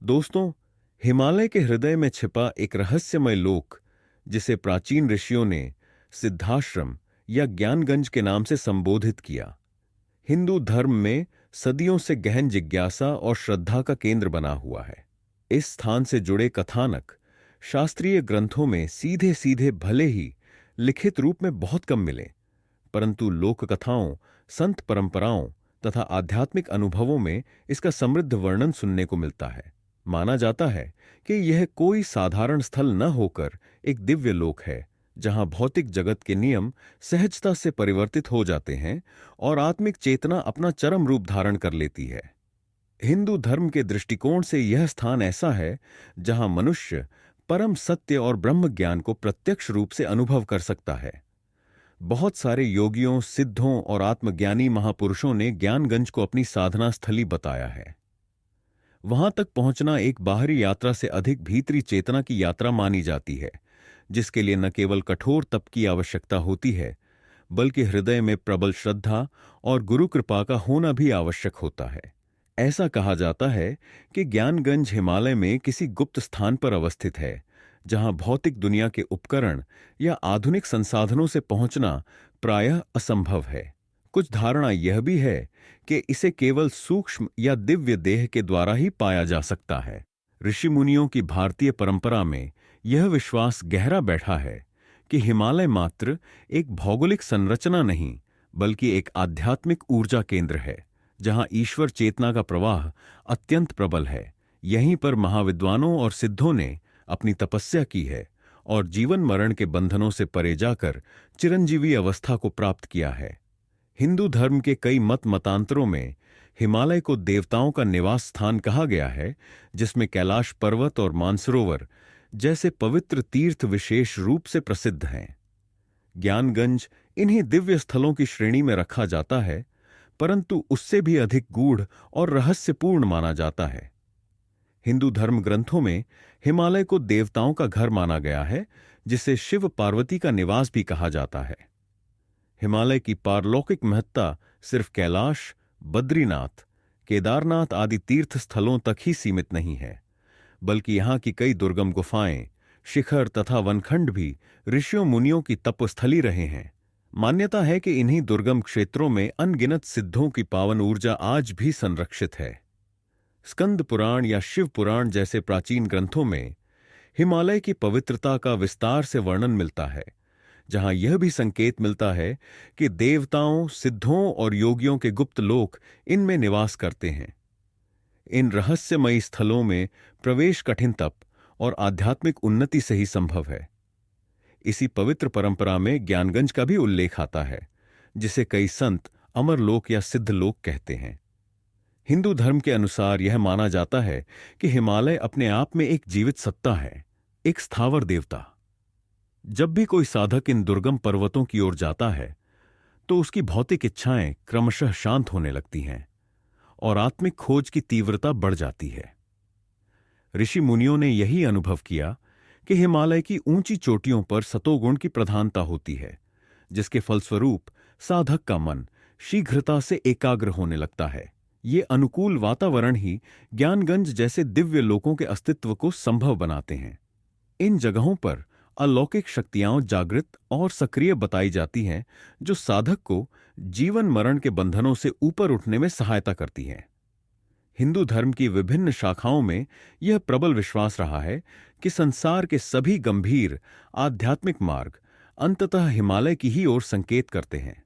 दोस्तों, हिमालय के हृदय में छिपा एक रहस्यमय लोक, जिसे प्राचीन ऋषियों ने सिद्धाश्रम या ज्ञानगंज के नाम से संबोधित किया, हिंदू धर्म में सदियों से गहन जिज्ञासा और श्रद्धा का केंद्र बना हुआ है। इस स्थान से जुड़े कथानक शास्त्रीय ग्रंथों में सीधे सीधे भले ही लिखित रूप में बहुत कम मिले, परंतु लोक कथाओं, संत परंपराओं तथा आध्यात्मिक अनुभवों में इसका समृद्ध वर्णन सुनने को मिलता है। माना जाता है कि यह कोई साधारण स्थल न होकर एक दिव्य लोक है, जहां भौतिक जगत के नियम सहजता से परिवर्तित हो जाते हैं और आत्मिक चेतना अपना चरम रूप धारण कर लेती है। हिंदू धर्म के दृष्टिकोण से यह स्थान ऐसा है जहां मनुष्य परम सत्य और ब्रह्म ज्ञान को प्रत्यक्ष रूप से अनुभव कर सकता है। बहुत सारे योगियों, सिद्धों और आत्मज्ञानी महापुरुषों ने ज्ञानगंज को अपनी साधना स्थली बताया है। वहां तक पहुंचना एक बाहरी यात्रा से अधिक भीतरी चेतना की यात्रा मानी जाती है, जिसके लिए न केवल कठोर तप की आवश्यकता होती है, बल्कि हृदय में प्रबल श्रद्धा और गुरु कृपा का होना भी आवश्यक होता है। ऐसा कहा जाता है कि ज्ञानगंज हिमालय में किसी गुप्त स्थान पर अवस्थित है, जहां भौतिक दुनिया के उपकरण या आधुनिक संसाधनों से पहुंचना प्रायः असंभव है। कुछ धारणा यह भी है कि इसे केवल सूक्ष्म या दिव्य देह के द्वारा ही पाया जा सकता है। ऋषि मुनियों की भारतीय परंपरा में यह विश्वास गहरा बैठा है कि हिमालय मात्र एक भौगोलिक संरचना नहीं, बल्कि एक आध्यात्मिक ऊर्जा केंद्र है, जहां ईश्वर चेतना का प्रवाह अत्यंत प्रबल है। यहीं पर महाविद्वानों और सिद्धों ने अपनी तपस्या की है और जीवन मरण के बंधनों से परे जाकर चिरंजीवी अवस्था को प्राप्त किया है। हिंदू धर्म के कई मतांतरों में हिमालय को देवताओं का निवास स्थान कहा गया है, जिसमें कैलाश पर्वत और मानसरोवर जैसे पवित्र तीर्थ विशेष रूप से प्रसिद्ध हैं। ज्ञानगंज इन्हीं दिव्य स्थलों की श्रेणी में रखा जाता है, परंतु उससे भी अधिक गूढ़ और रहस्यपूर्ण माना जाता है। हिंदू धर्म ग्रंथों में हिमालय को देवताओं का घर माना गया है, जिसे शिव पार्वती का निवास भी कहा जाता है। हिमालय की पारलौकिक महत्ता सिर्फ कैलाश, बद्रीनाथ, केदारनाथ आदि तीर्थ स्थलों तक ही सीमित नहीं है, बल्कि यहाँ की कई दुर्गम गुफाएं, शिखर तथा वनखंड भी ऋषियों मुनियों की तपस्थली रहे हैं। मान्यता है कि इन्हीं दुर्गम क्षेत्रों में अनगिनत सिद्धों की पावन ऊर्जा आज भी संरक्षित है। स्कंद पुराण या शिव पुराण जैसे प्राचीन ग्रंथों में हिमालय की पवित्रता का विस्तार से वर्णन मिलता है, जहां यह भी संकेत मिलता है कि देवताओं, सिद्धों और योगियों के गुप्त लोक इनमें निवास करते हैं। इन रहस्यमयी स्थलों में प्रवेश कठिन तप और आध्यात्मिक उन्नति से ही संभव है। इसी पवित्र परंपरा में ज्ञानगंज का भी उल्लेख आता है, जिसे कई संत अमरलोक या सिद्धलोक कहते हैं। हिंदू धर्म के अनुसार यह माना जाता है कि हिमालय अपने आप में एक जीवित सत्ता है, एक स्थावर देवता। जब भी कोई साधक इन दुर्गम पर्वतों की ओर जाता है, तो उसकी भौतिक इच्छाएं क्रमशः शांत होने लगती हैं और आत्मिक खोज की तीव्रता बढ़ जाती है। ऋषि मुनियों ने यही अनुभव किया कि हिमालय की ऊंची चोटियों पर सतोगुण की प्रधानता होती है, जिसके फलस्वरूप साधक का मन शीघ्रता से एकाग्र होने लगता है। ये अनुकूल वातावरण ही ज्ञानगंज जैसे दिव्य लोकों के अस्तित्व को संभव बनाते हैं। इन जगहों पर अलौकिक शक्तियां जागृत और सक्रिय बताई जाती हैं, जो साधक को जीवन मरण के बंधनों से ऊपर उठने में सहायता करती हैं। हिंदू धर्म की विभिन्न शाखाओं में यह प्रबल विश्वास रहा है कि संसार के सभी गंभीर आध्यात्मिक मार्ग अंततः हिमालय की ही ओर संकेत करते हैं,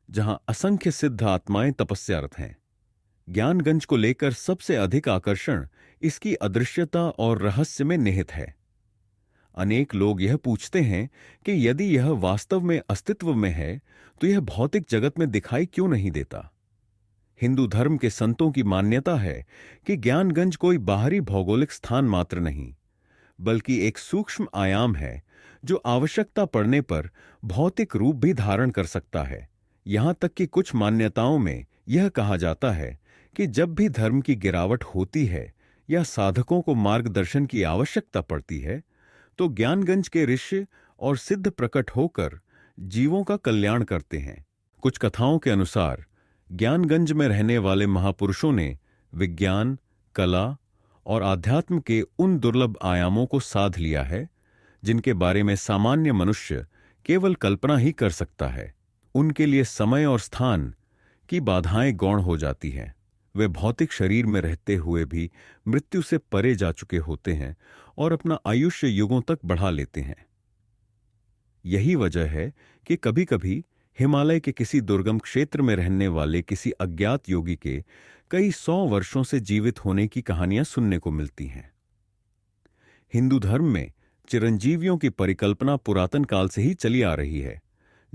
जहां असंख्य सिद्ध आत्माएं तपस्यारत हैं। ज्ञानगंज को लेकर सबसे अधिक आकर्षण इसकी अदृश्यता और रहस्य में निहित है। अनेक लोग यह पूछते हैं कि यदि यह वास्तव में अस्तित्व में है, तो यह भौतिक जगत में दिखाई क्यों नहीं देता। हिंदू धर्म के संतों की मान्यता है कि ज्ञानगंज कोई बाहरी भौगोलिक स्थान मात्र नहीं, बल्कि एक सूक्ष्म आयाम है, जो आवश्यकता पड़ने पर भौतिक रूप भी धारण कर सकता है। यहां तक कि कुछ मान्यताओं में यह कहा जाता है कि जब भी धर्म की गिरावट होती है या साधकों को मार्गदर्शन की आवश्यकता पड़ती है, तो ज्ञानगंज के ऋषि और सिद्ध प्रकट होकर जीवों का कल्याण करते हैं। कुछ कथाओं के अनुसार ज्ञानगंज में रहने वाले महापुरुषों ने विज्ञान, कला और आध्यात्म के उन दुर्लभ आयामों को साध लिया है जिनके बारे में सामान्य मनुष्य केवल कल्पना ही कर सकता है। उनके लिए समय और स्थान की बाधाएं गौण हो जाती हैं। वे भौतिक शरीर में रहते हुए भी मृत्यु से परे जा चुके होते हैं और अपना आयुष्य युगों तक बढ़ा लेते हैं। यही वजह है कि कभी-कभी हिमालय के किसी दुर्गम क्षेत्र में रहने वाले किसी अज्ञात योगी के कई 100 वर्षों से जीवित होने की कहानियां सुनने को मिलती हैं। हिंदू धर्म में चिरंजीवियों की परिकल्पना पुरातन काल से ही चली आ रही है,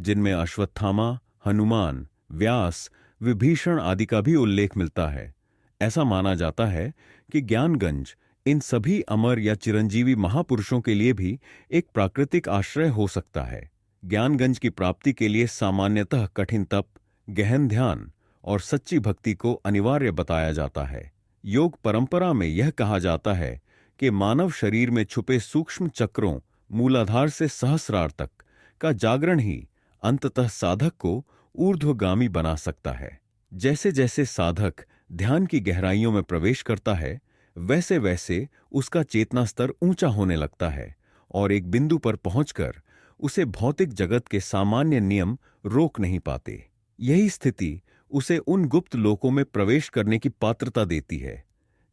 जिनमें अश्वत्थामा, हनुमान, व्यास, विभीषण आदि का भी उल्लेख मिलता है। ऐसा माना जाता है कि ज्ञानगंज इन सभी अमर या चिरंजीवी महापुरुषों के लिए भी एक प्राकृतिक आश्रय हो सकता है। ज्ञानगंज की प्राप्ति के लिए सामान्यतः कठिन तप, गहन ध्यान और सच्ची भक्ति को अनिवार्य बताया जाता है। योग परंपरा में यह कहा जाता है कि मानव शरीर में छुपे सूक्ष्म चक्रों, मूलाधार से सहस्रार तक का जागरण ही अंततः साधक को ऊर्ध्वगामी बना सकता है। जैसे जैसे साधक ध्यान की गहराइयों में प्रवेश करता है, वैसे वैसे उसका चेतना स्तर ऊंचा होने लगता है और एक बिंदु पर पहुंचकर उसे भौतिक जगत के सामान्य नियम रोक नहीं पाते। यही स्थिति उसे उन गुप्त लोकों में प्रवेश करने की पात्रता देती है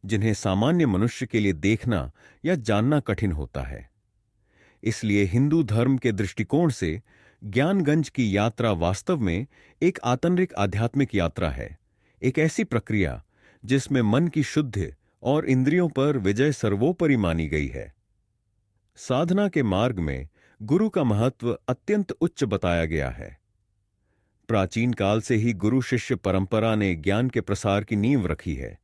जिन्हें सामान्य मनुष्य के लिए देखना या जानना कठिन होता है। इसलिए हिंदू धर्म के दृष्टिकोण से ज्ञानगंज की यात्रा वास्तव में एक आंतरिक आध्यात्मिक यात्रा है, एक ऐसी प्रक्रिया जिसमें मन की शुद्धि और इंद्रियों पर विजय सर्वोपरि मानी गई है। साधना के मार्ग में गुरु का महत्व अत्यंत उच्च बताया गया है। प्राचीन काल से ही गुरु शिष्य परंपरा ने ज्ञान के प्रसार की नींव रखी है।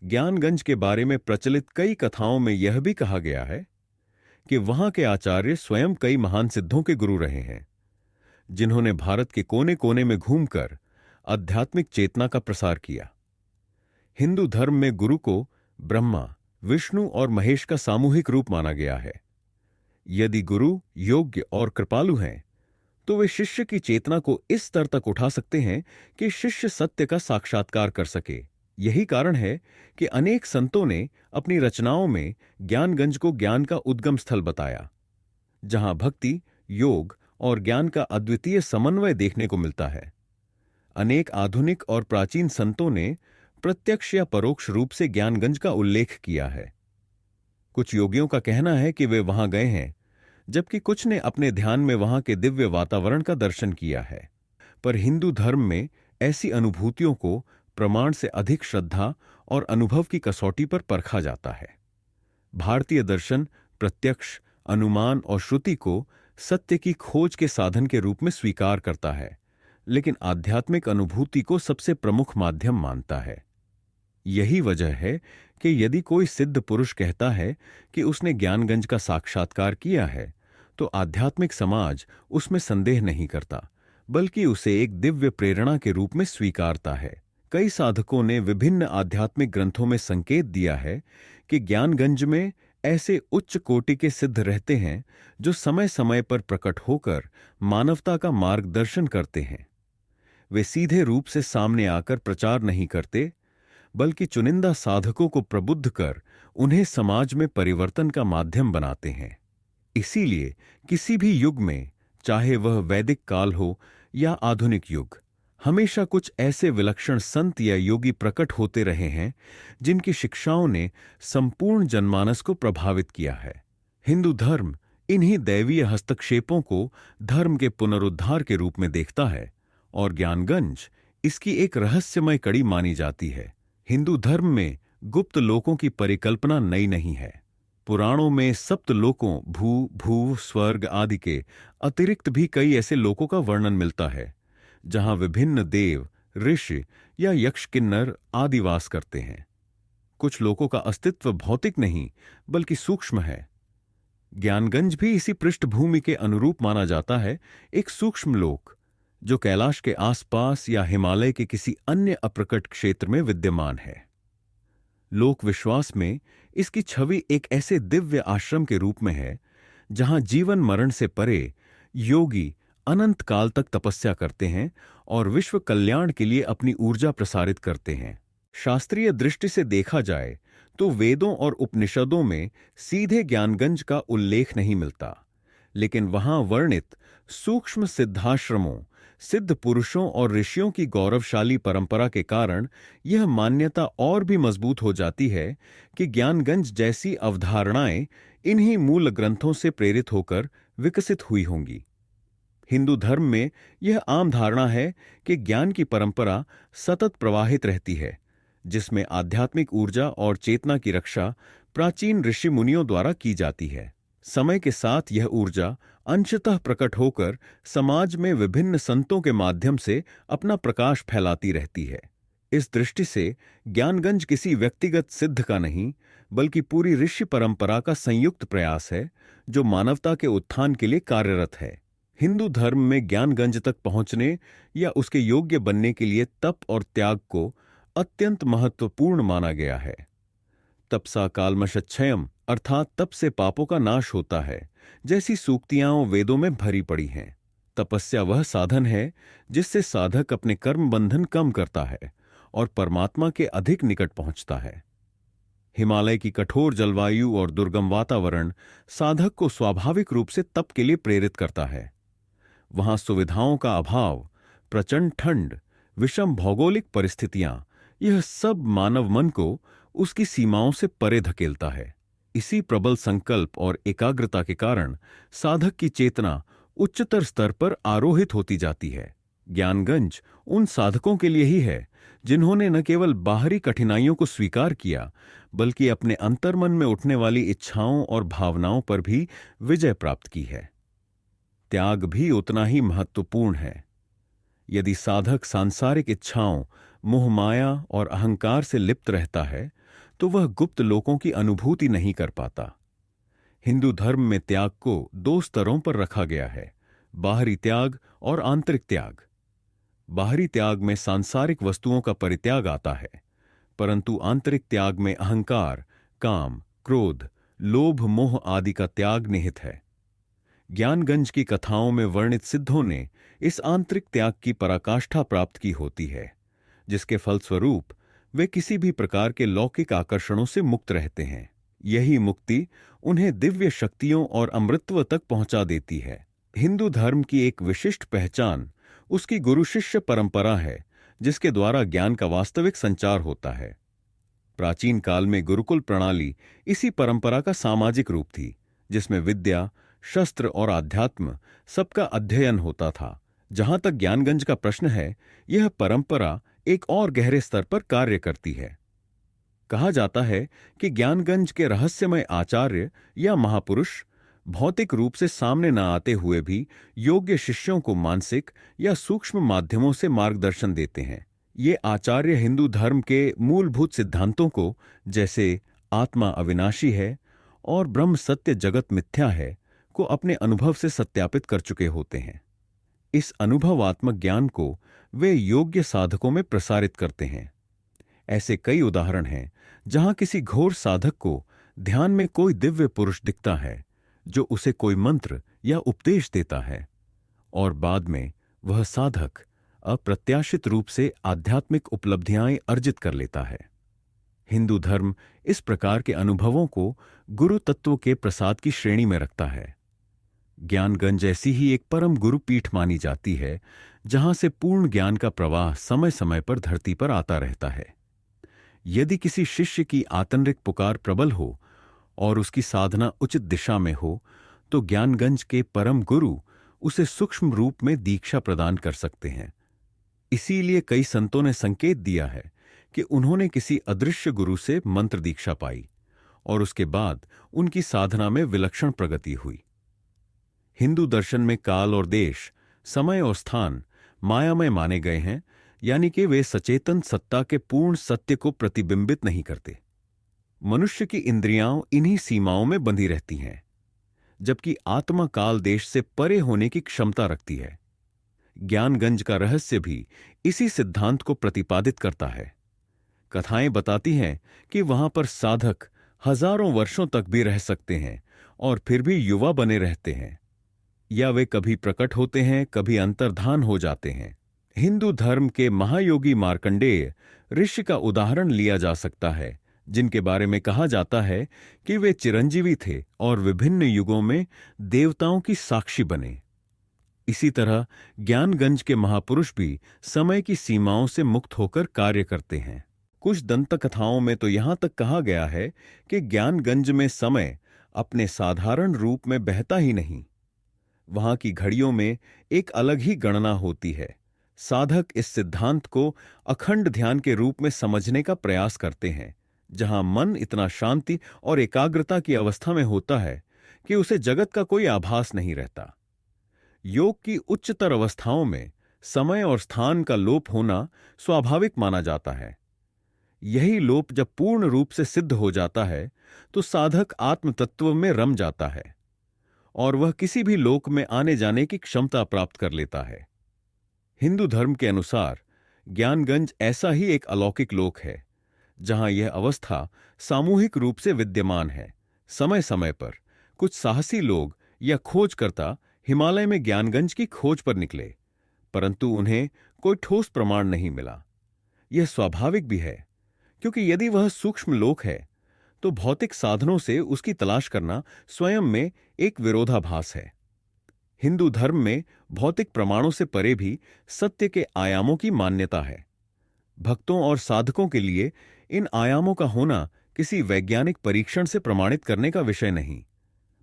ज्ञानगंज के बारे में प्रचलित कई कथाओं में यह भी कहा गया है कि वहां के आचार्य स्वयं कई महान सिद्धों के गुरु रहे हैं, जिन्होंने भारत के कोने कोने में घूमकर आध्यात्मिक चेतना का प्रसार किया। हिंदू धर्म में गुरु को ब्रह्मा, विष्णु और महेश का सामूहिक रूप माना गया है। यदि गुरु योग्य और कृपालु हैं, तो वे शिष्य की चेतना को इस स्तर तक उठा सकते हैं कि शिष्य सत्य का साक्षात्कार कर सके। यही कारण है कि अनेक संतों ने अपनी रचनाओं में ज्ञानगंज को ज्ञान का उद्गम स्थल बताया, जहां भक्ति, योग और ज्ञान का अद्वितीय समन्वय देखने को मिलता है। अनेक आधुनिक और प्राचीन संतों ने प्रत्यक्ष या परोक्ष रूप से ज्ञानगंज का उल्लेख किया है। कुछ योगियों का कहना है कि वे वहां गए हैं, जबकि कुछ ने अपने ध्यान में वहां के दिव्य वातावरण का दर्शन किया है। पर हिंदू धर्म में ऐसी अनुभूतियों को प्रमाण से अधिक श्रद्धा और अनुभव की कसौटी पर परखा जाता है। भारतीय दर्शन प्रत्यक्ष, अनुमान और श्रुति को सत्य की खोज के साधन के रूप में स्वीकार करता है, लेकिन आध्यात्मिक अनुभूति को सबसे प्रमुख माध्यम मानता है। यही वजह है कि यदि कोई सिद्ध पुरुष कहता है कि उसने ज्ञानगंज का साक्षात्कार किया है, तो आध्यात्मिक समाज उसमें संदेह नहीं करता, बल्कि उसे एक दिव्य प्रेरणा के रूप में स्वीकारता है। कई साधकों ने विभिन्न आध्यात्मिक ग्रंथों में संकेत दिया है कि ज्ञानगंज में ऐसे उच्च कोटि के सिद्ध रहते हैं जो समय समय पर प्रकट होकर मानवता का मार्गदर्शन करते हैं। वे सीधे रूप से सामने आकर प्रचार नहीं करते, बल्कि चुनिंदा साधकों को प्रबुद्ध कर उन्हें समाज में परिवर्तन का माध्यम बनाते हैं। इसीलिए किसी भी युग में, चाहे वह वैदिक काल हो या आधुनिक युग, हमेशा कुछ ऐसे विलक्षण संत या योगी प्रकट होते रहे हैं जिनकी शिक्षाओं ने संपूर्ण जनमानस को प्रभावित किया है। हिंदू धर्म इन्हीं दैवीय हस्तक्षेपों को धर्म के पुनरुद्धार के रूप में देखता है और ज्ञानगंज इसकी एक रहस्यमय कड़ी मानी जाती है। हिंदू धर्म में गुप्त लोकों की परिकल्पना नई नहीं है। पुराणों में सप्त लोकों, भू, भूव, स्वर्ग आदि के अतिरिक्त भी कई ऐसे लोकों का वर्णन मिलता है जहां विभिन्न देव, ऋषि या यक्ष, किन्नर आदि वास करते हैं। कुछ लोकों का अस्तित्व भौतिक नहीं बल्कि सूक्ष्म है। ज्ञानगंज भी इसी पृष्ठभूमि के अनुरूप माना जाता है, एक सूक्ष्म लोक जो कैलाश के आसपास या हिमालय के किसी अन्य अप्रकट क्षेत्र में विद्यमान है। लोक विश्वास में इसकी छवि एक ऐसे दिव्य आश्रम के रूप में है जहां जीवन मरण से परे योगी अनंत काल तक तपस्या करते हैं और विश्व कल्याण के लिए अपनी ऊर्जा प्रसारित करते हैं। शास्त्रीय दृष्टि से देखा जाए तो वेदों और उपनिषदों में सीधे ज्ञानगंज का उल्लेख नहीं मिलता, लेकिन वहां वर्णित सूक्ष्म सिद्धाश्रमों, सिद्ध पुरुषों और ऋषियों की गौरवशाली परंपरा के कारण यह मान्यता और भी मजबूत हो जाती है कि ज्ञानगंज जैसी अवधारणाएं इन्हीं मूल ग्रंथों से प्रेरित होकर विकसित हुई होंगी। हिंदू धर्म में यह आम धारणा है कि ज्ञान की परंपरा सतत प्रवाहित रहती है, जिसमें आध्यात्मिक ऊर्जा और चेतना की रक्षा प्राचीन ऋषि मुनियों द्वारा की जाती है। समय के साथ यह ऊर्जा अंशतः प्रकट होकर समाज में विभिन्न संतों के माध्यम से अपना प्रकाश फैलाती रहती है। इस दृष्टि से ज्ञानगंज किसी व्यक्तिगत सिद्ध का नहीं, बल्कि पूरी ऋषि परंपरा का संयुक्त प्रयास है, जो मानवता के उत्थान के लिए कार्यरत है। हिंदू धर्म में ज्ञानगंज तक पहुंचने या उसके योग्य बनने के लिए तप और त्याग को अत्यंत महत्वपूर्ण माना गया है। तपसा कालमशच्छयम अर्थात तप से पापों का नाश होता है जैसी सूक्तियां वेदों में भरी पड़ी हैं। तपस्या वह साधन है जिससे साधक अपने कर्म बंधन कम करता है और परमात्मा के अधिक निकट पहुंचता है। हिमालय की कठोर जलवायु और दुर्गम वातावरण साधक को स्वाभाविक रूप से तप के लिए प्रेरित करता है। वहां सुविधाओं का अभाव, प्रचंड ठंड, विषम भौगोलिक परिस्थितियां, यह सब मानव मन को उसकी सीमाओं से परे धकेलता है। इसी प्रबल संकल्प और एकाग्रता के कारण साधक की चेतना उच्चतर स्तर पर आरोहित होती जाती है। ज्ञानगंज उन साधकों के लिए ही है जिन्होंने न केवल बाहरी कठिनाइयों को स्वीकार किया, बल्कि अपने अंतर्मन में उठने वाली इच्छाओं और भावनाओं पर भी विजय प्राप्त की है। त्याग भी उतना ही महत्वपूर्ण है। यदि साधक सांसारिक इच्छाओं, मोह माया और अहंकार से लिप्त रहता है, तो वह गुप्त लोकों की अनुभूति नहीं कर पाता। हिंदू धर्म में त्याग को दो स्तरों पर रखा गया है, बाहरी त्याग और आंतरिक त्याग। बाहरी त्याग में सांसारिक वस्तुओं का परित्याग आता है, परंतु आंतरिक त्याग में अहंकार, काम, क्रोध, लोभ, मोह आदि का त्याग निहित है। ज्ञानगंज की कथाओं में वर्णित सिद्धों ने इस आंतरिक त्याग की पराकाष्ठा प्राप्त की होती है, जिसके फलस्वरूप वे किसी भी प्रकार के लौकिक आकर्षणों से मुक्त रहते हैं। यही मुक्ति उन्हें दिव्य शक्तियों और अमृतत्व तक पहुंचा देती है। हिंदू धर्म की एक विशिष्ट पहचान उसकी गुरु शिष्य परंपरा है, जिसके द्वारा ज्ञान का वास्तविक संचार होता है। प्राचीन काल में गुरुकुल प्रणाली इसी परंपरा का सामाजिक रूप थी, जिसमें विद्या, शस्त्र और आध्यात्म सबका अध्ययन होता था। जहां तक ज्ञानगंज का प्रश्न है, यह परंपरा एक और गहरे स्तर पर कार्य करती है। कहा जाता है कि ज्ञानगंज के रहस्यमय आचार्य या महापुरुष भौतिक रूप से सामने न आते हुए भी योग्य शिष्यों को मानसिक या सूक्ष्म माध्यमों से मार्गदर्शन देते हैं। ये आचार्य हिंदू धर्म के मूलभूत सिद्धांतों को, जैसे आत्मा अविनाशी है और ब्रह्म सत्य जगत मिथ्या है, को अपने अनुभव से सत्यापित कर चुके होते हैं। इस अनुभवात्मक ज्ञान को वे योग्य साधकों में प्रसारित करते हैं। ऐसे कई उदाहरण हैं जहां किसी घोर साधक को ध्यान में कोई दिव्य पुरुष दिखता है, जो उसे कोई मंत्र या उपदेश देता है, और बाद में वह साधक अप्रत्याशित रूप से आध्यात्मिक उपलब्धियां अर्जित कर लेता है। हिंदू धर्म इस प्रकार के अनुभवों को गुरु तत्व के प्रसाद की श्रेणी में रखता है। ज्ञानगंज ऐसी ही एक परम गुरु पीठ मानी जाती है, जहां से पूर्ण ज्ञान का प्रवाह समय समय पर धरती पर आता रहता है। यदि किसी शिष्य की आंतरिक पुकार प्रबल हो और उसकी साधना उचित दिशा में हो, तो ज्ञानगंज के परम गुरु उसे सूक्ष्म रूप में दीक्षा प्रदान कर सकते हैं। इसीलिए कई संतों ने संकेत दिया है कि उन्होंने किसी अदृश्य गुरु से मंत्र दीक्षा पाई और उसके बाद उनकी साधना में विलक्षण प्रगति हुई। हिंदू दर्शन में काल और देश, समय और स्थान मायामय माने गए हैं, यानी कि वे सचेतन सत्ता के पूर्ण सत्य को प्रतिबिंबित नहीं करते। मनुष्य की इंद्रियां इन्हीं सीमाओं में बंधी रहती हैं, जबकि आत्मा काल देश से परे होने की क्षमता रखती है। ज्ञानगंज का रहस्य भी इसी सिद्धांत को प्रतिपादित करता है। कथाएं बताती हैं कि वहां पर साधक हजारों वर्षों तक भी रह सकते हैं और फिर भी युवा बने रहते हैं, या वे कभी प्रकट होते हैं, कभी अंतर्धान हो जाते हैं। हिंदू धर्म के महायोगी मार्कंडेय ऋषि का उदाहरण लिया जा सकता है, जिनके बारे में कहा जाता है कि वे चिरंजीवी थे और विभिन्न युगों में देवताओं की साक्षी बने। इसी तरह ज्ञानगंज के महापुरुष भी समय की सीमाओं से मुक्त होकर कार्य करते हैं। कुछ दंत कथाओं में तो यहां तक कहा गया है कि ज्ञानगंज में समय अपने साधारण रूप में बहता ही नहीं, वहां की घड़ियों में एक अलग ही गणना होती है। साधक इस सिद्धांत को अखंड ध्यान के रूप में समझने का प्रयास करते हैं, जहां मन इतना शांति और एकाग्रता की अवस्था में होता है कि उसे जगत का कोई आभास नहीं रहता। योग की उच्चतर अवस्थाओं में समय और स्थान का लोप होना स्वाभाविक माना जाता है। यही लोप जब पूर्ण रूप से सिद्ध हो जाता है तो साधक आत्म तत्व में रम जाता है और वह किसी भी लोक में आने जाने की क्षमता प्राप्त कर लेता है। हिंदू धर्म के अनुसार ज्ञानगंज ऐसा ही एक अलौकिक लोक है, जहां यह अवस्था सामूहिक रूप से विद्यमान है। समय समय पर कुछ साहसी लोग या खोजकर्ता हिमालय में ज्ञानगंज की खोज पर निकले, परंतु उन्हें कोई ठोस प्रमाण नहीं मिला। यह स्वाभाविक भी है, क्योंकि यदि वह सूक्ष्म लोक है तो भौतिक साधनों से उसकी तलाश करना स्वयं में एक विरोधाभास है। हिंदू धर्म में भौतिक प्रमाणों से परे भी सत्य के आयामों की मान्यता है। भक्तों और साधकों के लिए इन आयामों का होना किसी वैज्ञानिक परीक्षण से प्रमाणित करने का विषय नहीं,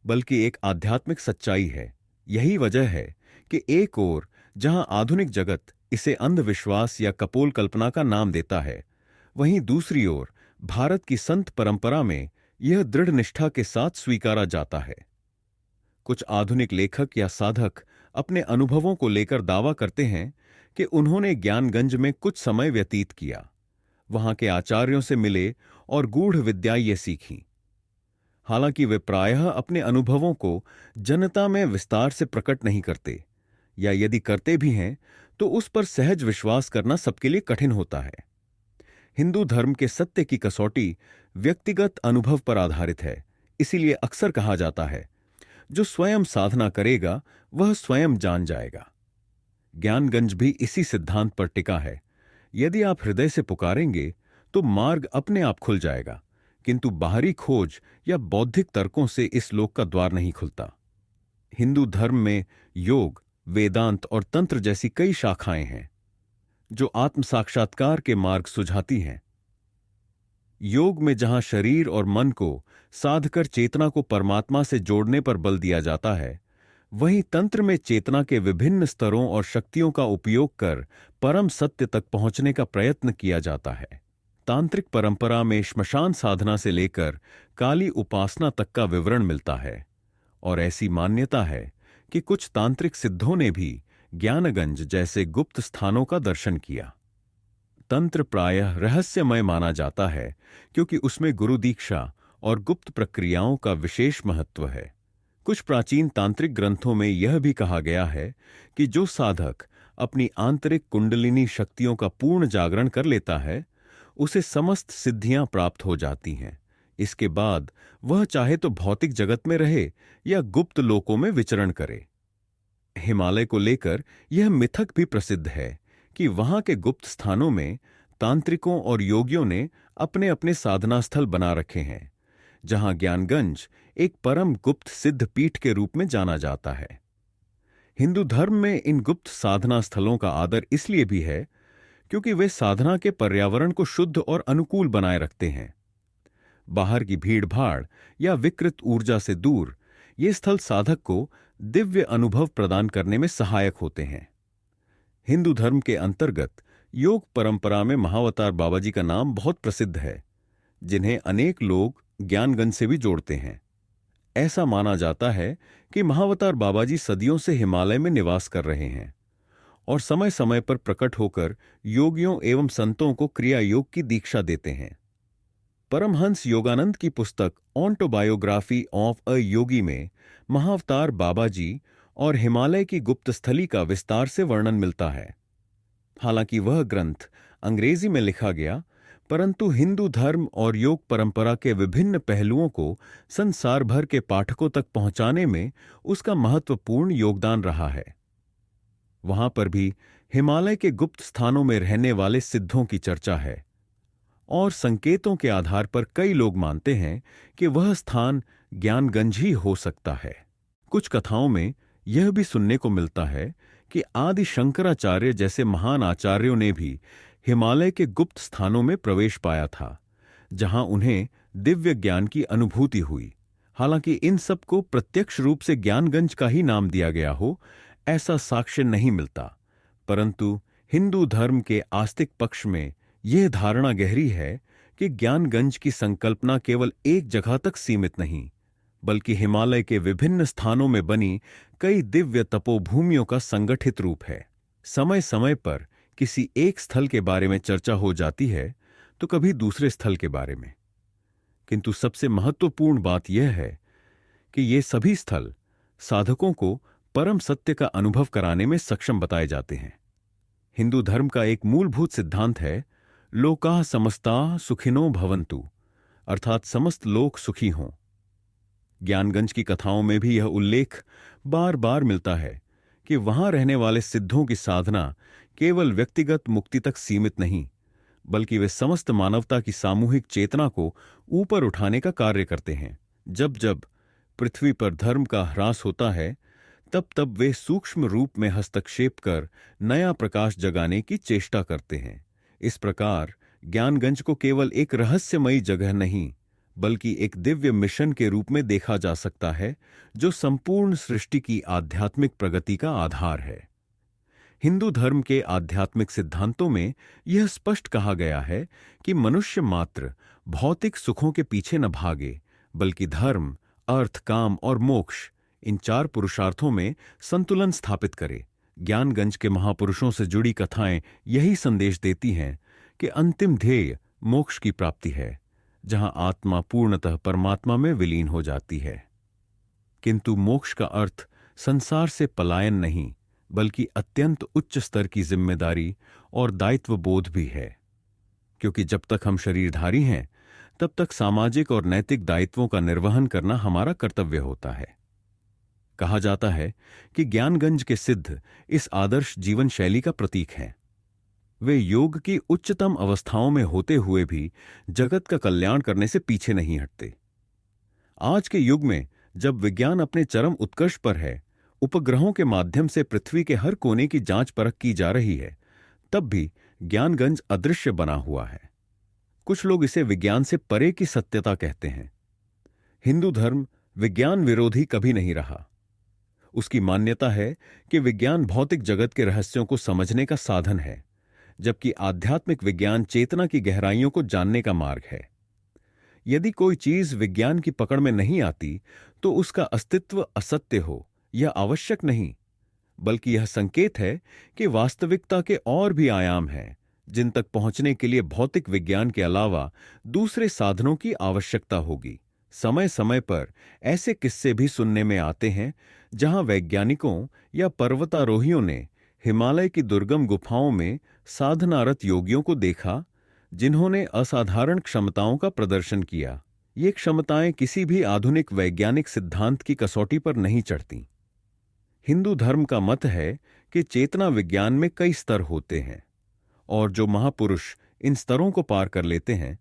बल्कि एक आध्यात्मिक सच्चाई है। यही वजह है कि एक ओर जहां आधुनिक जगत इसे अंधविश्वास या कपोल कल्पना का नाम देता है, वहीं दूसरी ओर भारत की संत परंपरा में यह दृढ़ निष्ठा के साथ स्वीकारा जाता है। कुछ आधुनिक लेखक या साधक अपने अनुभवों को लेकर दावा करते हैं कि उन्होंने ज्ञानगंज में कुछ समय व्यतीत किया, वहां के आचार्यों से मिले और गूढ़ विद्याएं ये सीखीं। हालांकि वे प्रायः अपने अनुभवों को जनता में विस्तार से प्रकट नहीं करते, या यदि करते भी हैं तो उस पर सहज विश्वास करना सबके लिए कठिन होता है। हिंदू धर्म के सत्य की कसौटी व्यक्तिगत अनुभव पर आधारित है, इसीलिए अक्सर कहा जाता है, जो स्वयं साधना करेगा वह स्वयं जान जाएगा। ज्ञानगंज भी इसी सिद्धांत पर टिका है। यदि आप हृदय से पुकारेंगे तो मार्ग अपने आप खुल जाएगा, किंतु बाहरी खोज या बौद्धिक तर्कों से इस लोक का द्वार नहीं खुलता। हिंदू धर्म में योग, वेदांत और तंत्र जैसी कई शाखाएं हैं जो आत्म साक्षात्कार के मार्ग सुझाती हैं। योग में जहां शरीर और मन को साधकर चेतना को परमात्मा से जोड़ने पर बल दिया जाता है, वहीं तंत्र में चेतना के विभिन्न स्तरों और शक्तियों का उपयोग कर परम सत्य तक पहुंचने का प्रयत्न किया जाता है। तांत्रिक परंपरा में श्मशान साधना से लेकर काली उपासना तक का विवरण मिलता है, और ऐसी मान्यता है कि कुछ तांत्रिक सिद्धों ने भी ज्ञानगंज जैसे गुप्त स्थानों का दर्शन किया। तंत्र प्रायः रहस्यमय माना जाता है, क्योंकि उसमें गुरु दीक्षा और गुप्त प्रक्रियाओं का विशेष महत्व है। कुछ प्राचीन तांत्रिक ग्रंथों में यह भी कहा गया है कि जो साधक अपनी आंतरिक कुंडलिनी शक्तियों का पूर्ण जागरण कर लेता है, उसे समस्त सिद्धियां प्राप्त हो जाती हैं। इसके बाद वह चाहे तो भौतिक जगत में रहे या गुप्त लोकों में विचरण करे। हिमालय को लेकर यह मिथक भी प्रसिद्ध है कि वहां के गुप्त स्थानों में तांत्रिकों और योगियों ने अपने अपने साधना स्थल बना रखे हैं, जहां ज्ञानगंज एक परम गुप्त सिद्ध पीठ के रूप में जाना जाता है। हिंदू धर्म में इन गुप्त साधना स्थलों का आदर इसलिए भी है क्योंकि वे साधना के पर्यावरण को शुद्ध और अनुकूल बनाए रखते हैं। बाहर की भीड़-भाड़ या विकृत ऊर्जा से दूर ये स्थल साधक को दिव्य अनुभव प्रदान करने में सहायक होते हैं। हिंदू धर्म के अंतर्गत योग परंपरा में महावतार बाबा जी का नाम बहुत प्रसिद्ध है, जिन्हें अनेक लोग ज्ञानगंज से भी जोड़ते हैं। ऐसा माना जाता है कि महावतार बाबा जी सदियों से हिमालय में निवास कर रहे हैं और समय समय पर प्रकट होकर योगियों एवं संतों को क्रिया योग की दीक्षा देते हैं। परमहंस योगानंद की पुस्तक ऑटोबायोग्राफी ऑफ अ योगी में महाअवतार बाबा जी और हिमालय की गुप्त स्थली का विस्तार से वर्णन मिलता है। हालांकि वह ग्रंथ अंग्रेजी में लिखा गया, परंतु हिंदू धर्म और योग परंपरा के विभिन्न पहलुओं को संसार भर के पाठकों तक पहुंचाने में उसका महत्वपूर्ण योगदान रहा है। वहां पर भी हिमालय के गुप्त स्थानों में रहने वाले सिद्धों की चर्चा है और संकेतों के आधार पर कई लोग मानते हैं कि वह स्थान ज्ञानगंज ही हो सकता है। कुछ कथाओं में यह भी सुनने को मिलता है कि आदि शंकराचार्य जैसे महान आचार्यों ने भी हिमालय के गुप्त स्थानों में प्रवेश पाया था, जहां उन्हें दिव्य ज्ञान की अनुभूति हुई। हालांकि इन सब को प्रत्यक्ष रूप से ज्ञानगंज का ही नाम दिया गया हो, ऐसा साक्ष्य नहीं मिलता, परंतु हिंदू धर्म के आस्तिक पक्ष में यह धारणा गहरी है कि ज्ञानगंज की संकल्पना केवल एक जगह तक सीमित नहीं, बल्कि हिमालय के विभिन्न स्थानों में बनी कई दिव्य तपोभूमियों का संगठित रूप है। समय समय पर किसी एक स्थल के बारे में चर्चा हो जाती है, तो कभी दूसरे स्थल के बारे में, किंतु सबसे महत्वपूर्ण बात यह है कि ये सभी स्थल साधकों को परम सत्य का अनुभव कराने में सक्षम बताए जाते हैं। हिंदू धर्म का एक मूलभूत सिद्धांत है, लोकाः समस्ताः सुखिनो भवन्तु, अर्थात समस्त लोग सुखी हों। ज्ञानगंज की कथाओं में भी यह उल्लेख बार बार मिलता है कि वहां रहने वाले सिद्धों की साधना केवल व्यक्तिगत मुक्ति तक सीमित नहीं, बल्कि वे समस्त मानवता की सामूहिक चेतना को ऊपर उठाने का कार्य करते हैं। जब जब पृथ्वी पर धर्म का ह्रास होता है, तब तब वे सूक्ष्म रूप में हस्तक्षेप कर नया प्रकाश जगाने की चेष्टा करते हैं। इस प्रकार ज्ञानगंज को केवल एक रहस्यमयी जगह नहीं, बल्कि एक दिव्य मिशन के रूप में देखा जा सकता है, जो संपूर्ण सृष्टि की आध्यात्मिक प्रगति का आधार है। हिंदू धर्म के आध्यात्मिक सिद्धांतों में यह स्पष्ट कहा गया है कि मनुष्य मात्र भौतिक सुखों के पीछे न भागे, बल्कि धर्म, अर्थ, काम और मोक्ष, इन चार पुरुषार्थों में संतुलन स्थापित करे। ज्ञानगंज के महापुरुषों से जुड़ी कथाएं यही संदेश देती हैं कि अंतिम ध्येय मोक्ष की प्राप्ति है, जहां आत्मा पूर्णतः परमात्मा में विलीन हो जाती है। किंतु मोक्ष का अर्थ संसार से पलायन नहीं, बल्कि अत्यंत उच्च स्तर की जिम्मेदारी और दायित्व बोध भी है, क्योंकि जब तक हम शरीरधारी हैं, तब तक सामाजिक और नैतिक दायित्वों का निर्वहन करना हमारा कर्तव्य होता है। कहा जाता है कि ज्ञानगंज के सिद्ध इस आदर्श जीवन शैली का प्रतीक हैं। वे योग की उच्चतम अवस्थाओं में होते हुए भी जगत का कल्याण करने से पीछे नहीं हटते। आज के युग में जब विज्ञान अपने चरम उत्कर्ष पर है, उपग्रहों के माध्यम से पृथ्वी के हर कोने की जांच परख की जा रही है, तब भी ज्ञानगंज अदृश्य बना हुआ है। कुछ लोग इसे विज्ञान से परे की सत्यता कहते हैं। हिंदू धर्म विज्ञान विरोधी कभी नहीं रहा। उसकी मान्यता है कि विज्ञान भौतिक जगत के रहस्यों को समझने का साधन है, जबकि आध्यात्मिक विज्ञान चेतना की गहराइयों को जानने का मार्ग है। यदि कोई चीज विज्ञान की पकड़ में नहीं आती, तो उसका अस्तित्व असत्य हो यह आवश्यक नहीं, बल्कि यह संकेत है कि वास्तविकता के और भी आयाम हैं, जिन तक पहुंचने के लिए भौतिक विज्ञान के अलावा दूसरे साधनों की आवश्यकता होगी। समय समय पर ऐसे किस्से भी सुनने में आते हैं जहां वैज्ञानिकों या पर्वतारोहियों ने हिमालय की दुर्गम गुफाओं में साधनारत योगियों को देखा, जिन्होंने असाधारण क्षमताओं का प्रदर्शन किया। ये क्षमताएं किसी भी आधुनिक वैज्ञानिक सिद्धांत की कसौटी पर नहीं चढ़ती। हिंदू धर्म का मत है कि चेतना विज्ञान में कई स्तर होते हैं, और जो महापुरुष इन स्तरों को पार कर लेते हैं,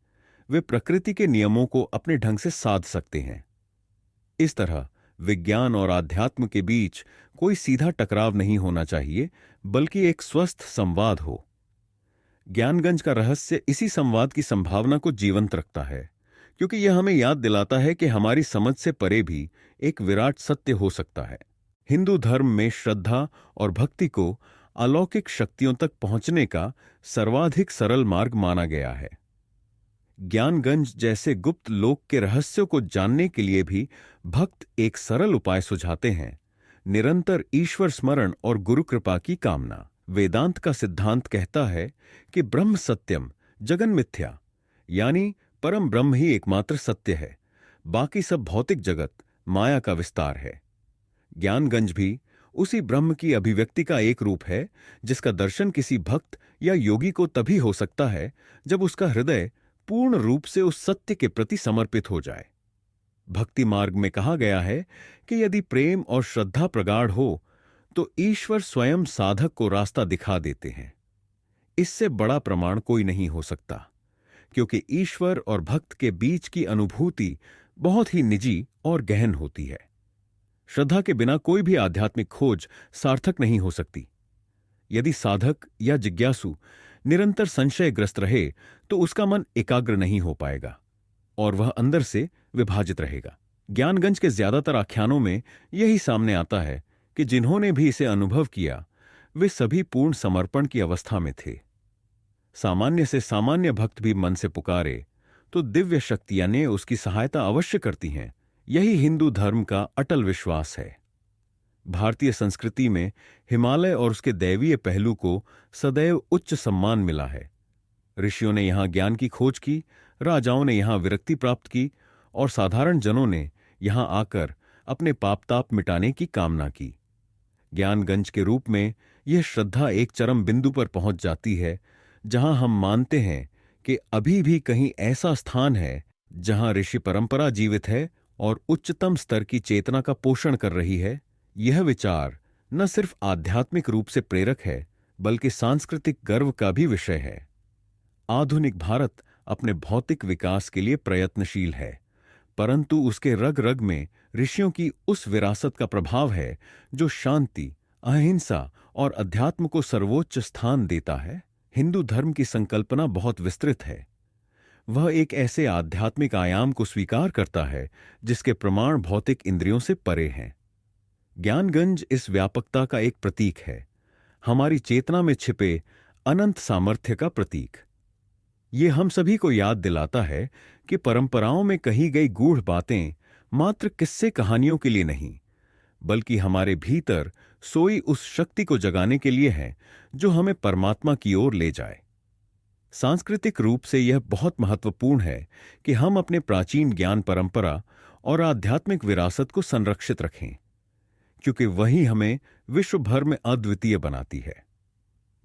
वे प्रकृति के नियमों को अपने ढंग से साध सकते हैं। इस तरह विज्ञान और आध्यात्म के बीच कोई सीधा टकराव नहीं होना चाहिए, बल्कि एक स्वस्थ संवाद हो। ज्ञानगंज का रहस्य इसी संवाद की संभावना को जीवंत रखता है, क्योंकि यह हमें याद दिलाता है कि हमारी समझ से परे भी एक विराट सत्य हो सकता है। हिंदू धर्म में श्रद्धा और भक्ति को अलौकिक शक्तियों तक पहुंचने का सर्वाधिक सरल मार्ग माना गया है। ज्ञानगंज जैसे गुप्त लोक के रहस्यों को जानने के लिए भी भक्त एक सरल उपाय सुझाते हैं: निरंतर ईश्वर स्मरण और गुरु कृपा की कामना। वेदांत का सिद्धांत कहता है कि ब्रह्म सत्यम जगन मिथ्या, यानी परम ब्रह्म ही एकमात्र सत्य है, बाकी सब भौतिक जगत माया का विस्तार है। ज्ञानगंज भी उसी ब्रह्म की अभिव्यक्ति का एक रूप है, जिसका दर्शन किसी भक्त या योगी को तभी हो सकता है जब उसका हृदय पूर्ण रूप से उस सत्य के प्रति समर्पित हो जाए। भक्ति मार्ग में कहा गया है कि यदि प्रेम और श्रद्धा प्रगाढ़ हो, तो ईश्वर स्वयं साधक को रास्ता दिखा देते हैं। इससे बड़ा प्रमाण कोई नहीं हो सकता, क्योंकि ईश्वर और भक्त के बीच की अनुभूति बहुत ही निजी और गहन होती है। श्रद्धा के बिना कोई भी आध्यात्मिक खोज सार्थक नहीं हो सकती। यदि साधक या जिज्ञासु निरंतर संशयग्रस्त रहे तो उसका मन एकाग्र नहीं हो पाएगा और वह अंदर से विभाजित रहेगा। ज्ञानगंज के ज्यादातर आख्यानों में यही सामने आता है कि जिन्होंने भी इसे अनुभव किया वे सभी पूर्ण समर्पण की अवस्था में थे। सामान्य से सामान्य भक्त भी मन से पुकारे तो दिव्य शक्तियां ने उसकी सहायता अवश्य करती हैं। यही हिंदू धर्म का अटल विश्वास है। भारतीय संस्कृति में हिमालय और उसके दैवीय पहलू को सदैव उच्च सम्मान मिला है। ऋषियों ने यहां ज्ञान की खोज की, राजाओं ने यहां विरक्ति प्राप्त की और साधारण जनों ने यहां आकर अपने पाप-ताप मिटाने की कामना की। ज्ञानगंज के रूप में यह श्रद्धा एक चरम बिंदु पर पहुंच जाती है, जहां हम मानते हैं कि अभी भी कहीं ऐसा स्थान है जहां ऋषि परंपरा जीवित है और उच्चतम स्तर की चेतना का पोषण कर रही है। यह विचार न सिर्फ आध्यात्मिक रूप से प्रेरक है, बल्कि सांस्कृतिक गर्व का भी विषय है। आधुनिक भारत अपने भौतिक विकास के लिए प्रयत्नशील है, परंतु उसके रग रग में ऋषियों की उस विरासत का प्रभाव है जो शांति, अहिंसा और अध्यात्म को सर्वोच्च स्थान देता है। हिंदू धर्म की संकल्पना बहुत विस्तृत है। वह एक ऐसे आध्यात्मिक आयाम को स्वीकार करता है जिसके प्रमाण भौतिक इंद्रियों से परे हैं। ज्ञानगंज इस व्यापकता का एक प्रतीक है, हमारी चेतना में छिपे अनंत सामर्थ्य का प्रतीक। ये हम सभी को याद दिलाता है कि परंपराओं में कही गई गूढ़ बातें मात्र किस्से कहानियों के लिए नहीं, बल्कि हमारे भीतर सोई उस शक्ति को जगाने के लिए है जो हमें परमात्मा की ओर ले जाए। सांस्कृतिक रूप से यह बहुत महत्वपूर्ण है कि हम अपने प्राचीन ज्ञान परंपरा और आध्यात्मिक विरासत को संरक्षित रखें, क्योंकि वही हमें विश्व भर में अद्वितीय बनाती है।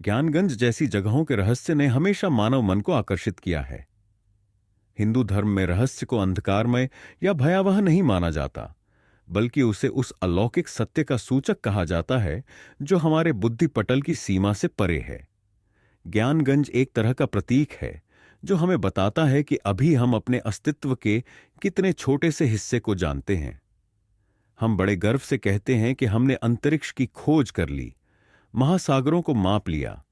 ज्ञानगंज जैसी जगहों के रहस्य ने हमेशा मानव मन को आकर्षित किया है। हिंदू धर्म में रहस्य को अंधकारमय या भयावह नहीं माना जाता, बल्कि उसे उस अलौकिक सत्य का सूचक कहा जाता है जो हमारे बुद्धि पटल की सीमा से परे है। ज्ञानगंज एक तरह का प्रतीक है जो हमें बताता है कि अभी हम अपने अस्तित्व के कितने छोटे से हिस्से को जानते हैं। हम बड़े गर्व से कहते हैं कि हमने अंतरिक्ष की खोज कर ली, महासागरों को माप लिया,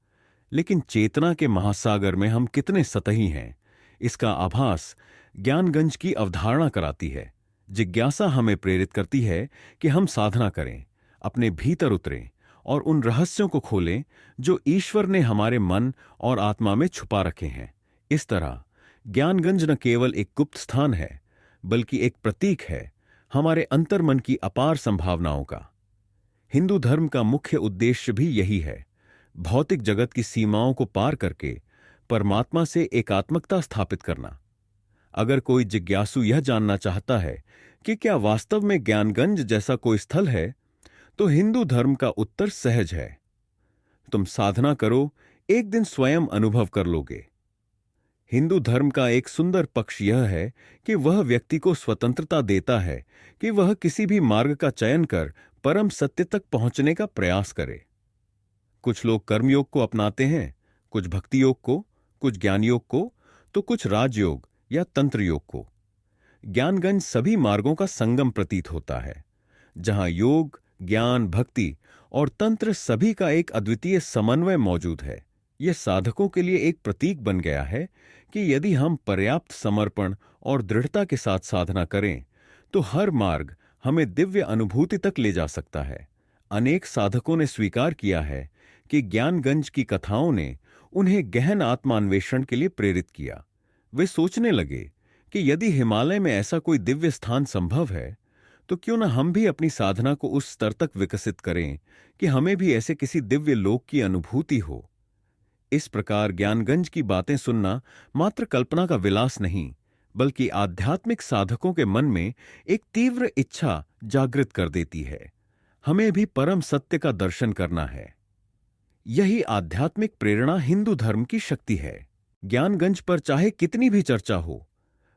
लेकिन चेतना के महासागर में हम कितने सतही हैं, इसका आभास ज्ञानगंज की अवधारणा कराती है। जिज्ञासा हमें प्रेरित करती है कि हम साधना करें, अपने भीतर उतरें और उन रहस्यों को खोलें जो ईश्वर ने हमारे मन और आत्मा में छुपा रखे हैं। इस तरह ज्ञानगंज न केवल एक गुप्त स्थान है, बल्कि एक प्रतीक है हमारे अंतर्मन की अपार संभावनाओं का। हिंदू धर्म का मुख्य उद्देश्य भी यही है, भौतिक जगत की सीमाओं को पार करके परमात्मा से एकात्मकता स्थापित करना। अगर कोई जिज्ञासु यह जानना चाहता है कि क्या वास्तव में ज्ञानगंज जैसा कोई स्थल है, तो हिंदू धर्म का उत्तर सहज है। तुम साधना करो, एक दिन स्वयं अनुभव कर लोगे। हिंदू धर्म का एक सुंदर पक्ष यह है कि वह व्यक्ति को स्वतंत्रता देता है कि वह किसी भी मार्ग का चयन कर परम सत्य तक पहुंचने का प्रयास करे। कुछ लोग कर्मयोग को अपनाते हैं, कुछ भक्ति योग को, कुछ ज्ञान योग को, तो कुछ राजयोग या तंत्र योग को। ज्ञानगंज सभी मार्गों का संगम प्रतीत होता है, जहां योग, ज्ञान, भक्ति और तंत्र सभी का एक अद्वितीय समन्वय मौजूद है। यह साधकों के लिए एक प्रतीक बन गया है कि यदि हम पर्याप्त समर्पण और दृढ़ता के साथ साधना करें तो हर मार्ग हमें दिव्य अनुभूति तक ले जा सकता है। अनेक साधकों ने स्वीकार किया है कि ज्ञानगंज की कथाओं ने उन्हें गहन आत्मान्वेषण के लिए प्रेरित किया। वे सोचने लगे कि यदि हिमालय में ऐसा कोई दिव्य स्थान संभव है, तो क्यों न हम भी अपनी साधना को उस स्तर तक विकसित करें कि हमें भी ऐसे किसी दिव्य लोक की अनुभूति हो। इस प्रकार ज्ञानगंज की बातें सुनना मात्र कल्पना का विलास नहीं, बल्कि आध्यात्मिक साधकों के मन में एक तीव्र इच्छा जागृत कर देती है। हमें भी परम सत्य का दर्शन करना है। यही आध्यात्मिक प्रेरणा हिंदू धर्म की शक्ति है। ज्ञानगंज पर चाहे कितनी भी चर्चा हो,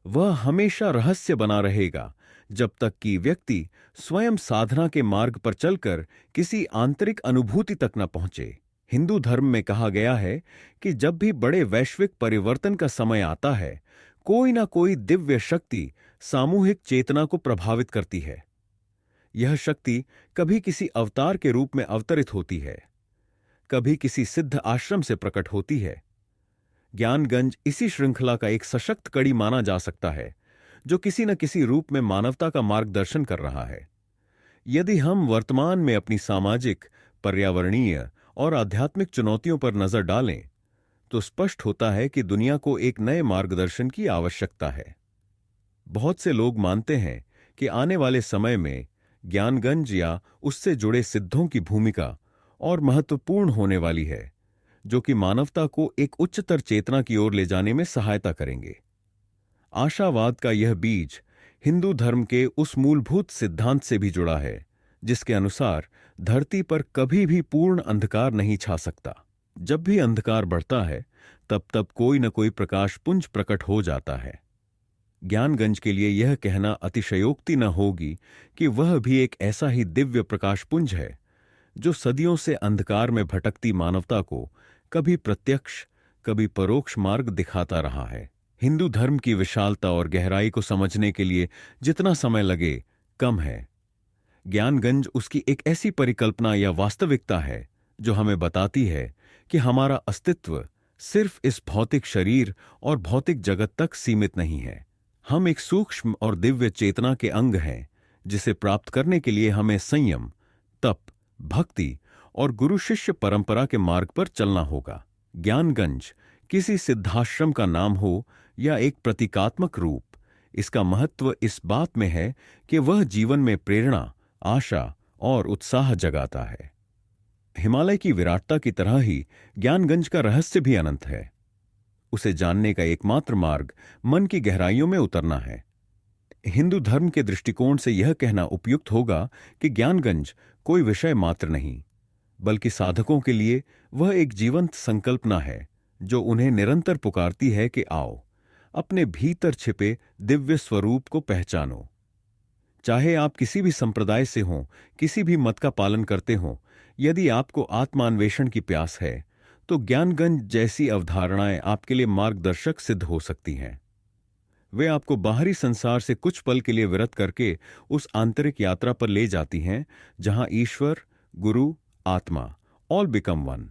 वह हमेशा रहस्य बना रहेगा जब तक कि व्यक्ति स्वयं साधना के मार्ग पर चलकर किसी आंतरिक अनुभूति तक न पहुंचे। हिंदू धर्म में कहा गया है कि जब भी बड़े वैश्विक परिवर्तन का समय आता है, कोई ना कोई दिव्य शक्ति सामूहिक चेतना को प्रभावित करती है। यह शक्ति कभी किसी अवतार के रूप में अवतरित होती है, कभी किसी सिद्ध आश्रम से प्रकट होती है। ज्ञानगंज इसी श्रृंखला का एक सशक्त कड़ी माना जा सकता है, जो किसी न किसी रूप में मानवता का मार्गदर्शन कर रहा है। यदि हम वर्तमान में अपनी सामाजिक, पर्यावरणीय और आध्यात्मिक चुनौतियों पर नजर डालें, तो स्पष्ट होता है कि दुनिया को एक नए मार्गदर्शन की आवश्यकता है। बहुत से लोग मानते हैं कि आने वाले समय में ज्ञानगंज या उससे जुड़े सिद्धों की भूमिका और महत्वपूर्ण होने वाली है, जो कि मानवता को एक उच्चतर चेतना की ओर ले जाने में सहायता करेंगे। आशावाद का यह बीज हिंदू धर्म के उस मूलभूत सिद्धांत से भी जुड़ा है, जिसके अनुसार धरती पर कभी भी पूर्ण अंधकार नहीं छा सकता। जब भी अंधकार बढ़ता है, तब तब कोई न कोई प्रकाश पुंज प्रकट हो जाता है। ज्ञानगंज के लिए यह कहना अतिशयोक्ति न होगी कि वह भी एक ऐसा ही दिव्य प्रकाशपुंज है, जो सदियों से अंधकार में भटकती मानवता को कभी प्रत्यक्ष, कभी परोक्ष मार्ग दिखाता रहा है। हिंदू धर्म की विशालता और गहराई को समझने के लिए जितना समय लगे, कम है। ज्ञानगंज उसकी एक ऐसी परिकल्पना या वास्तविकता है जो हमें बताती है कि हमारा अस्तित्व सिर्फ इस भौतिक शरीर और भौतिक जगत तक सीमित नहीं है। हम एक सूक्ष्म और दिव्य चेतना के अंग हैं, जिसे प्राप्त करने के लिए हमें संयम, तप, भक्ति और गुरु शिष्य परंपरा के मार्ग पर चलना होगा। ज्ञानगंज किसी सिद्धाश्रम का नाम हो या एक प्रतीकात्मक रूप, इसका महत्व इस बात में है कि वह जीवन में प्रेरणा, आशा और उत्साह जगाता है। हिमालय की विराटता की तरह ही ज्ञानगंज का रहस्य भी अनंत है। उसे जानने का एकमात्र मार्ग मन की गहराइयों में उतरना है। हिंदू धर्म के दृष्टिकोण से यह कहना उपयुक्त होगा कि ज्ञानगंज कोई विषय मात्र नहीं, बल्कि साधकों के लिए वह एक जीवंत संकल्पना है, जो उन्हें निरंतर पुकारती है कि आओ, अपने भीतर छिपे दिव्य स्वरूप को पहचानो। चाहे आप किसी भी संप्रदाय से हों, किसी भी मत का पालन करते हों, यदि आपको आत्मान्वेषण की प्यास है, तो ज्ञानगंज जैसी अवधारणाएं आपके लिए मार्गदर्शक सिद्ध हो सकती हैं। वे आपको बाहरी संसार से कुछ पल के लिए विरत करके उस आंतरिक यात्रा पर ले जाती हैं, जहां ईश्वर, गुरु, आत्मा ऑल बिकम वन।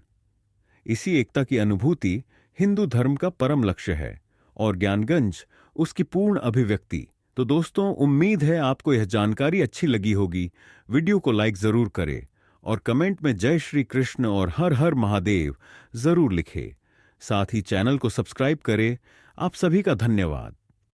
इसी एकता की अनुभूति हिंदू धर्म का परम लक्ष्य है और ज्ञानगंज उसकी पूर्ण अभिव्यक्ति। तो दोस्तों, उम्मीद है आपको यह जानकारी अच्छी लगी होगी। वीडियो को लाइक जरूर करें और कमेंट में जय श्री कृष्ण और हर हर महादेव जरूर लिखें। साथ ही चैनल को सब्सक्राइब करें। आप सभी का धन्यवाद।